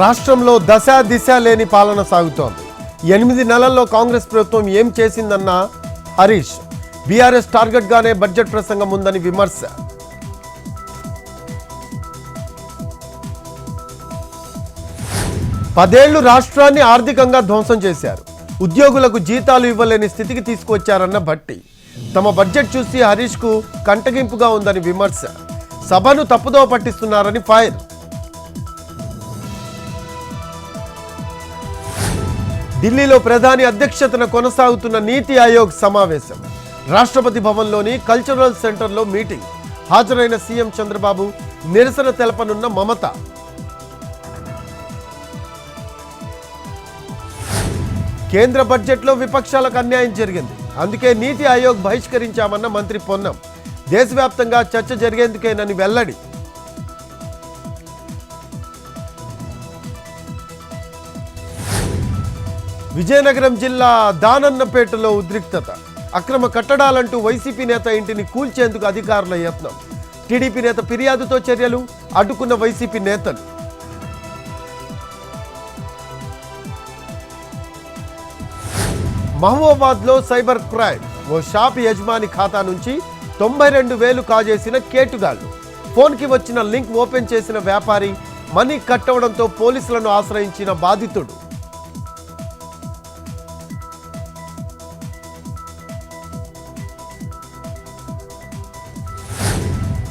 రాష్ట్రంలో దశ దిశ లేని పాలన సాగుతోంది. 8 నెలల్లో కాంగ్రెస్ ప్రభుత్వం ఏం చేసిందన్న హరీష్, బీఆర్ఎస్ టార్గెట్ గానే బడ్జెట్ ప్రసంగం ఉందని విమర్శ. పదేళ్లు రాష్ట్రాన్ని ఆర్థికంగా ధ్వంసం చేశారు. ఉద్యోగులకు జీతాలు ఇవ్వలేని స్థితికి తీసుకొచ్చారన్న భట్టి. తమ బడ్జెట్ చూసి హరీష్ కు కంటగింపుగా ఉందని విమర్శ. సభను తప్పుదో పట్టిస్తున్నారని ఫైర్. ఢిల్లీలో ప్రధాని అధ్యక్షతన కొనసాగుతున్న నీతి ఆయోగ్ సమావేశం. రాష్ట్రపతి భవన్లోని కల్చరల్ సెంటర్లో మీటింగ్. హాజరైన సీఎం చంద్రబాబు, నిరసన తెలపనున్న మమత. కేంద్ర బడ్జెట్లో విపక్షాలకు అన్యాయం జరిగింది, అందుకే నీతి ఆయోగ్ బహిష్కరించామన్న మంత్రి పొన్నం. దేశవ్యాప్తంగా చర్చ జరిగేందుకేనని వెల్లడి. విజయనగరం జిల్లా దానన్నపేటలో ఉద్రిక్తత. అక్రమ కట్టడాలంటూ వైసీపీ నేత ఇంటిని కూల్చేందుకు అధికారుల యత్నం. టీడీపీ నేత ఫిర్యాదుతో చర్యలు, అడ్డుకున్న వైసీపీ నేతలు. మహబూబాబాద్లో సైబర్ క్రైమ్. ఓ షాప్ యజమాని ఖాతా నుంచి 92,000 కాజేసిన కేటుగాళ్లు. ఫోన్కి వచ్చిన లింక్ ఓపెన్ చేసిన వ్యాపారి మనీ కట్టవడంతో పోలీసులను ఆశ్రయించిన బాధితుడు.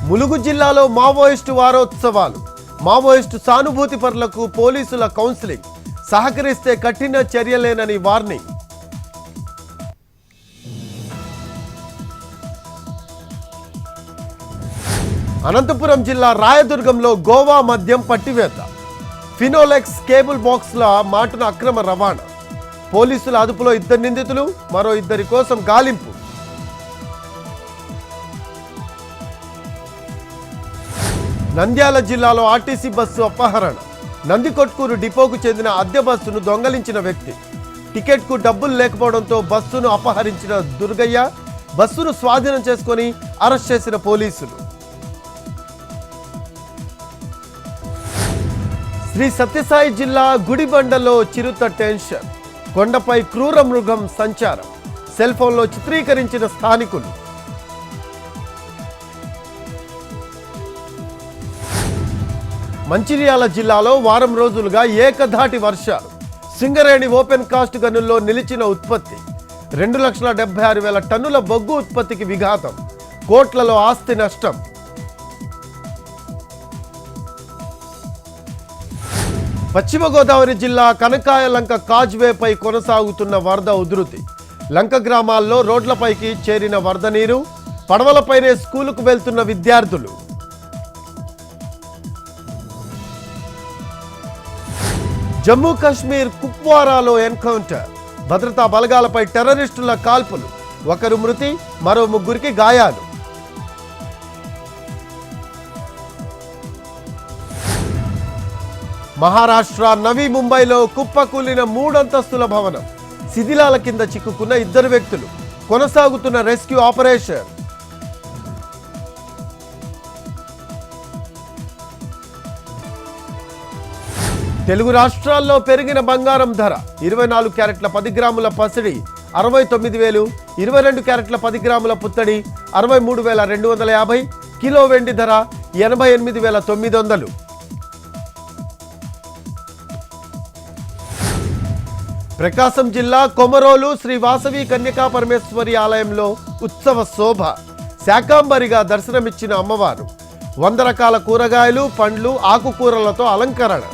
ములుగు జిల్లాలో మావోయిస్టు వారోత్సవాలు. మావోయిస్టు సానుభూతి పరులకు పోలీసుల కౌన్సిలింగ్. సహకరిస్తే కఠిన చర్యలేనని వార్నింగ్. అనంతపురం జిల్లా రాయదుర్గంలో గోవా మద్యం పట్టివేత. ఫినోలెక్స్ కేబుల్ బాక్స్ల మాటున అక్రమ రవాణా. పోలీసుల అదుపులో 2 నిందితులు, మరో 2 కోసం గాలింపు. నంద్యాల జిల్లాలో ఆర్టీసీ బస్సు అపహరణ. నందికొట్కూరు డిపోకు చెందిన అద్దె బస్సును దొంగలించిన వ్యక్తి. టికెట్కు డబ్బులు లేకపోవడంతో బస్సును అపహరించిన దుర్గయ్య. బస్సును స్వాధీనం చేసుకొని అరెస్ట్ చేసిన పోలీసులు. శ్రీ సత్యసాయి జిల్లా గుడిబండలో చిరుత టెన్షన్. కొండపై క్రూర మృగం సంచారం. సెల్ ఫోన్లో చిత్రీకరించిన స్థానికులు. మంచిర్యాల జిల్లాలో వారం రోజులుగా ఏకధాటి వర్షాలు. సింగరేణి ఓపెన్ కాస్ట్ గనుల్లో నిలిచిన ఉత్పత్తి. 2,76,000 టన్నుల బొగ్గు ఉత్పత్తికి విఘాతం. కోట్లలో ఆస్తి నష్టం. పశ్చిమ గోదావరి జిల్లా కనకాయలంక కాజ్వేపై కొనసాగుతున్న వరద ఉధృతి. లంక గ్రామాల్లో రోడ్లపైకి చేరిన వరద నీరు. పడవలపైనే స్కూలుకు వెళ్తున్న విద్యార్థులు. జమ్మూ కాశ్మీర్ కుప్వారాలో ఎన్కౌంటర్. భద్రతా బలగాలపై టెర్రరిస్టుల కాల్పులు. 1 మృతి, మరో 3 గాయాలు. మహారాష్ట్ర నవీ ముంబైలో కుప్పకూలిన 3 అంతస్తుల భవనం. శిథిలాల కింద చిక్కుకున్న 2 వ్యక్తులు. కొనసాగుతున్న రెస్క్యూ ఆపరేషన్. తెలుగు రాష్ట్రాల్లో పెరిగిన బంగారం ధర. 24 క్యారెట్ల 10 గ్రాముల పసిడి 69,000, 22 క్యారెట్ల 10 గ్రాముల పుత్తడి 63,250, కిలో వెండి ధర 88,900. ప్రకాశం జిల్లా కొమరోలు శ్రీ వాసవి కన్యకా పరమేశ్వరి ఆలయంలో ఉత్సవ శోభ. శాకాంబరిగా దర్శనమిచ్చిన అమ్మవారు. 100 రకాల కూరగాయలు, పండ్లు, ఆకుకూరలతో అలంకరణ.